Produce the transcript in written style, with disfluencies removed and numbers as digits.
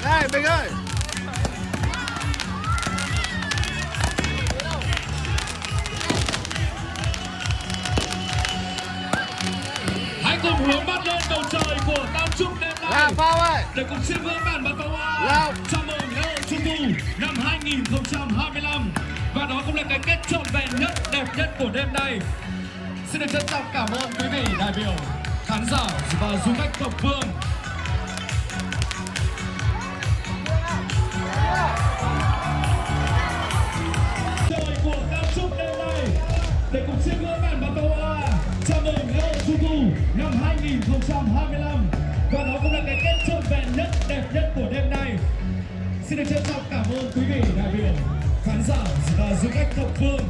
Đây Bình ơi. Hãy cùng hướng mắt lên bầu trời của Tam Trúc đêm nay. Làm Phong ơi. Để cùng chiêm ngưỡng màn bắn pháo hoa Làm. chào mừng lễ hội Trung thu năm 2025. Và đó cũng là cái kết trọn vẹn nhất, đẹp nhất của đêm nay. Xin được trân trọng cảm ơn quý vị đại biểu, khán giả và du khách thập phương. Trời của Tam Trúc đêm nay để cùng chiêm ngưỡng màn bắn pháo hoa chào mừng lễ hội Trung thu năm 2025. Và đó cũng là cái kết trọn vẹn nhất, đẹp nhất của đêm nay. Xin được trân trọng cảm ơn quý vị đại biểu, khán giả và du khách thập phương.